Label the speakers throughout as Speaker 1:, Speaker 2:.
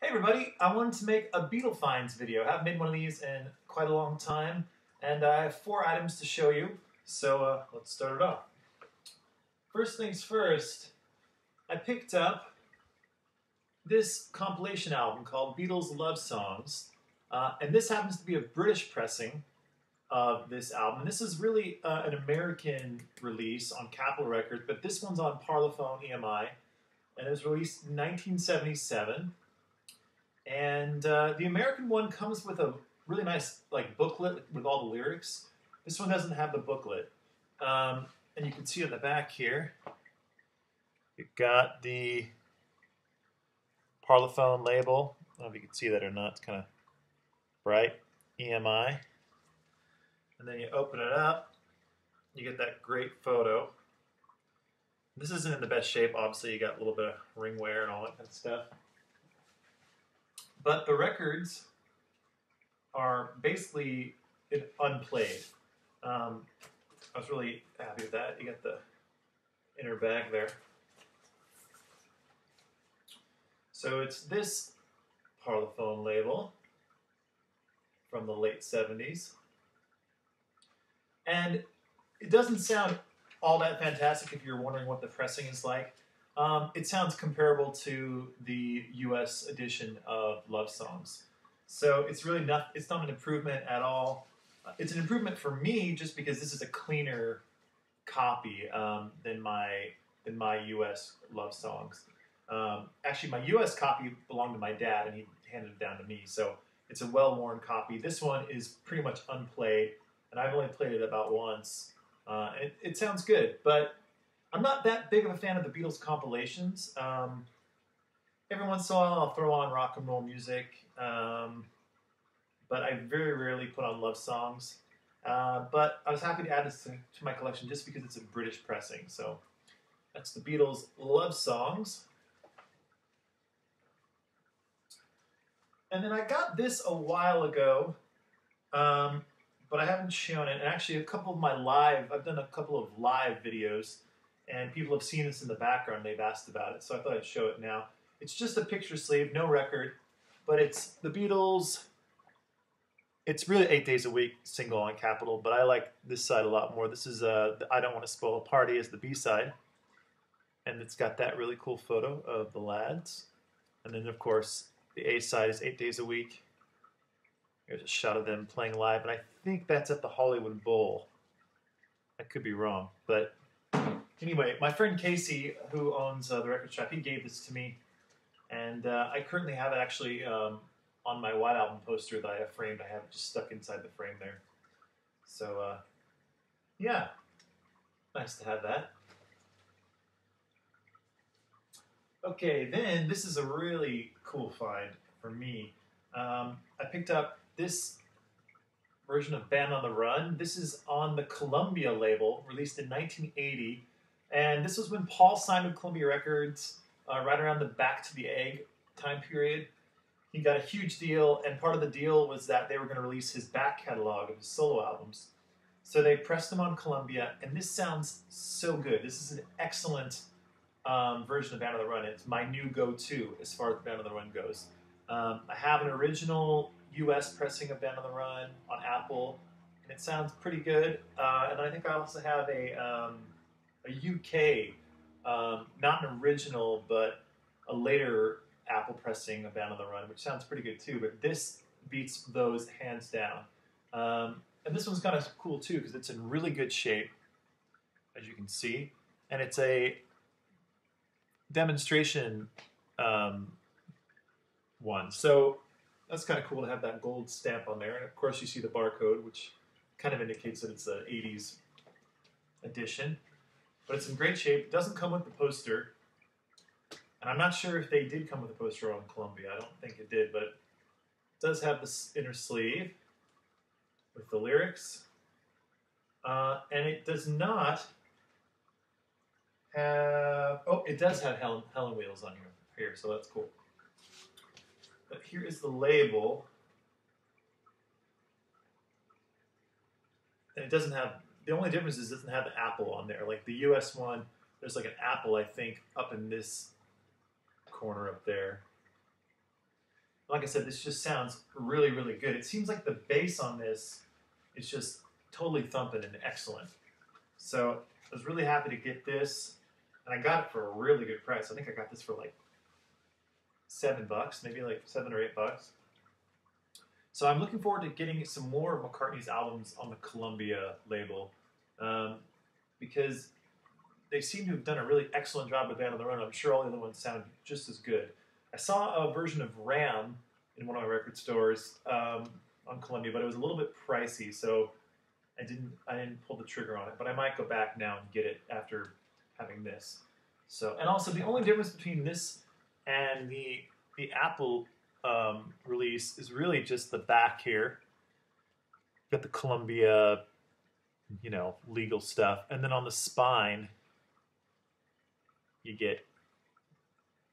Speaker 1: Hey everybody, I wanted to make a Beatle Finds video. I haven't made one of these in quite a long time, and I have 4 items to show you, so let's start it off. First things first, I picked up this compilation album called Beatles Love Songs, and this happens to be a British pressing of this album. And this is really an American release on Capitol Records, but this one's on Parlophone EMI, and it was released in 1977. And the American one comes with a really nice booklet with all the lyrics. This one doesn't have the booklet. And you can see on the back here, you've got the Parlophone label. I don't know if you can see that or not. It's kind of bright. EMI. And then you open it up. You get that great photo. This isn't in the best shape. Obviously, you got a little bit of ring wear and all that kind of stuff. But the records are basically unplayed. I was really happy with that. You got the inner bag there. So it's this Parlophone label from the late 70s. And it doesn't sound all that fantastic if you're wondering what the pressing is like. It sounds comparable to the US edition of Love Songs. So it's really not, it's not an improvement at all. It's an improvement for me just because this is a cleaner copy than my US Love Songs. Actually, my US copy belonged to my dad and he handed it down to me. So it's a well-worn copy. This one is pretty much unplayed and I've only played it about once. It sounds good, but I'm not that big of a fan of the Beatles compilations. Every once in a while I'll throw on rock and roll music, but I very rarely put on love songs. But I was happy to add this to my collection just because it's a British pressing. So that's the Beatles Love Songs. And then I got this a while ago, but I haven't shown it. And actually I've done a couple of live videos and people have seen this in the background, they've asked about it, so I thought I'd show it now. It's just a picture sleeve, no record, but it's the Beatles. It's really 8 Days a Week single on Capitol, but I like this side a lot more. This is the I Don't Want to Spoil a Party as the B-side, and it's got that really cool photo of the lads. And then, of course, the A-side is 8 Days a Week. Here's a shot of them playing live, and I think that's at the Hollywood Bowl. I could be wrong, but anyway, my friend Casey, who owns the record shop, he gave this to me, and I currently have it actually on my White Album poster that I have framed. I have it just stuck inside the frame there. So, yeah, nice to have that. Okay, then this is a really cool find for me. I picked up this version of Band on the Run. This is on the Columbia label, released in 1980. And this was when Paul signed with Columbia Records, right around the Back to the Egg time period. He got a huge deal, and part of the deal was that they were going to release his back catalog of his solo albums. So they pressed them on Columbia, and this sounds so good. This is an excellent version of Band on the Run. It's my new go-to as far as Band on the Run goes. I have an original US pressing of Band on the Run on Apple, and it sounds pretty good. And I think I also have a UK, not an original, but a later Apple pressing of Band on the Run, which sounds pretty good too, but this beats those hands down. And this one's kind of cool too, because it's in really good shape, as you can see, and it's a demonstration one. So that's kind of cool to have that gold stamp on there, and of course you see the barcode, which kind of indicates that it's an 80s edition. But it's in great shape. It doesn't come with the poster. And I'm not sure if they did come with a poster on Columbia. I don't think it did, but it does have this inner sleeve with the lyrics. And it does not have... Oh, it does have Helen wheels on here, so that's cool. But here is the label. And it doesn't have... The only difference is it doesn't have the apple on there. Like the US one, there's like an apple, I think, up in this corner up there. Like I said, this just sounds really, really good. It seems like the bass on this is just totally thumping and excellent. So I was really happy to get this, and I got it for a really good price. I think I got this for like $7, maybe like $7 or $8. So I'm looking forward to getting some more of McCartney's albums on the Columbia label, because they seem to have done a really excellent job with Band on the Run. I'm sure all the other ones sound just as good. I saw a version of Ram in one of my record stores on Columbia, but it was a little bit pricey, so I didn't pull the trigger on it. But I might go back now and get it after having this. So, and also the only difference between this and the Apple release is really just the back here. Got the Columbia, legal stuff, and then on the spine, you get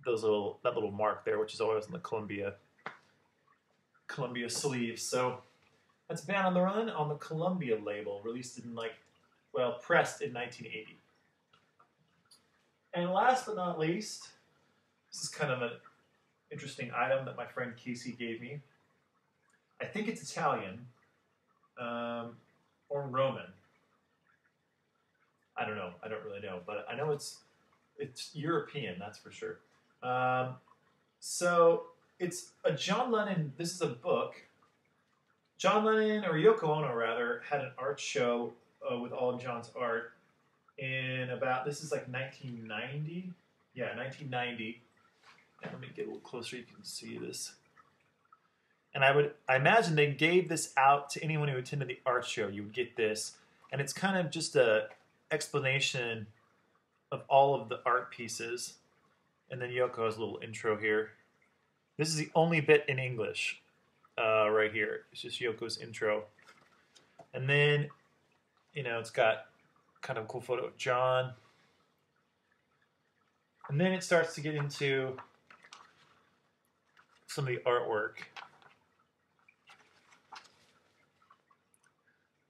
Speaker 1: that little mark there, which is always on the Columbia sleeve. So that's Band on the Run on the Columbia label, released in pressed in 1980. And last but not least, this is kind of an interesting item that my friend Casey gave me. I think it's Italian or Roman. I don't know. I don't really know, but I know it's European, that's for sure. So it's a John Lennon. This is a book. John Lennon, or Yoko Ono rather, had an art show with all of John's art in this is like 1990. Yeah, 1990. And let me get a little closer. You can see this. And I imagine they gave this out to anyone who attended the art show. You would get this, and it's kind of just a explanation of all of the art pieces. And then Yoko has a little intro here. This is the only bit in English right here. It's just Yoko's intro. And then, it's got kind of a cool photo of John. And then it starts to get into some of the artwork. A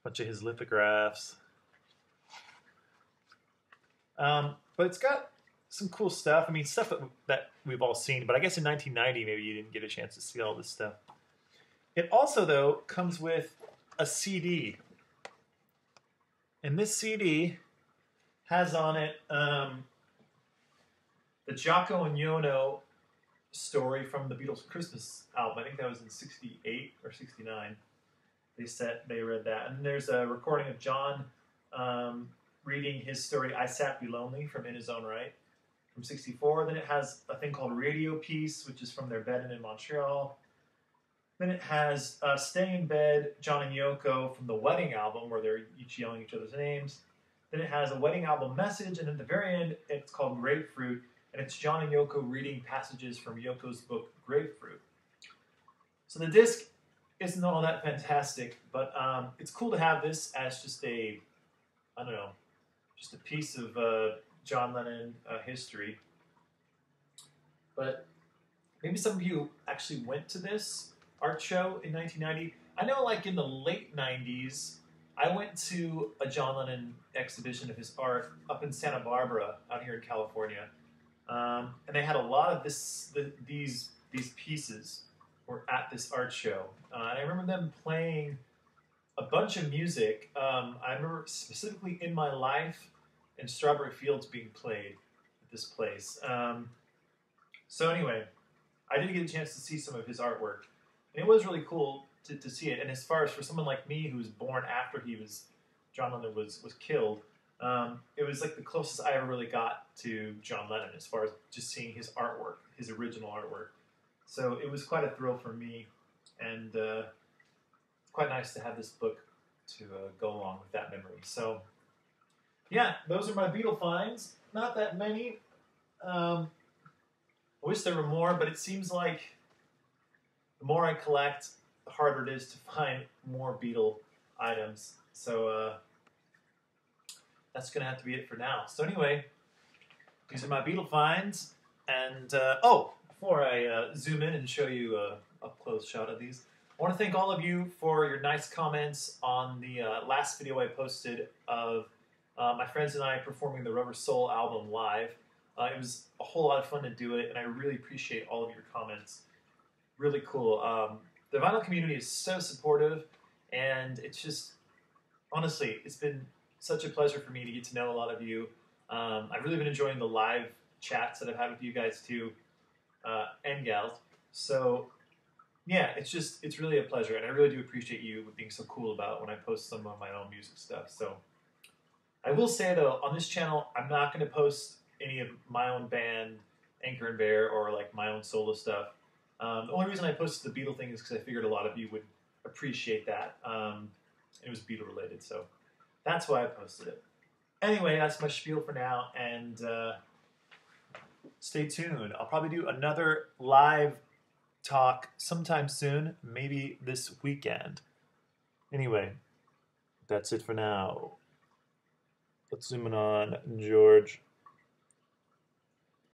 Speaker 1: bunch of his lithographs. But it's got some cool stuff. I mean, stuff that we've all seen. But I guess in 1990, maybe you didn't get a chance to see all this stuff. It also, though, comes with a CD. And this CD has on it the Jocko and Yono story from the Beatles' Christmas album. I think that was in 68 or 69. They read that. And there's a recording of John reading his story, I Sat Be Lonely, from In His Own Right, from 64. Then it has a thing called Radio Peace, which is from their bed in Montreal. Then it has Stay in Bed, John and Yoko, from the Wedding album, where they're each yelling each other's names. Then it has a Wedding album message, and at the very end, it's called Grapefruit, and it's John and Yoko reading passages from Yoko's book, Grapefruit. So the disc isn't all that fantastic, but it's cool to have this as just a piece of John Lennon history. But maybe some of you actually went to this art show in 1990. I know, like in the late 90s, I went to a John Lennon exhibition of his art up in Santa Barbara, out here in California, and they had a lot of these pieces were at this art show. And I remember them playing a bunch of music. I remember specifically In My Life and Strawberry Fields being played at this place. So anyway, I did get a chance to see some of his artwork. And it was really cool to see it. And as far as for someone like me who was born after John Lennon was killed, it was like the closest I ever really got to John Lennon as far as just seeing his artwork, his original artwork. So it was quite a thrill for me, and quite nice to have this book to go along with that memory. So yeah, those are my Beatle finds. Not that many. I wish there were more, but it seems like the more I collect, the harder it is to find more Beatle items. So that's going to have to be it for now. So anyway, these are my Beatle finds. And, before I zoom in and show you a up-close shot of these, I want to thank all of you for your nice comments on the last video I posted of my friends and I performing the Rubber Soul album live. It was a whole lot of fun to do it, and I really appreciate all of your comments. really cool. The vinyl community is so supportive, and it's just honestly, it's been such a pleasure for me to get to know a lot of you. I've really been enjoying the live chats that I've had with you guys too, and gals. So yeah, it's really a pleasure, and I really do appreciate you being so cool about when I post some of my own music stuff. So I will say though, on this channel, I'm not going to post any of my own band, Anchor and Bear, or like my own solo stuff. The only reason I posted the Beatle thing is because I figured a lot of you would appreciate that. It was Beatle related, so that's why I posted it. Anyway, that's my spiel for now, and stay tuned. I'll probably do another live talk sometime soon, maybe this weekend. Anyway, that's it for now. Let's zoom in on George.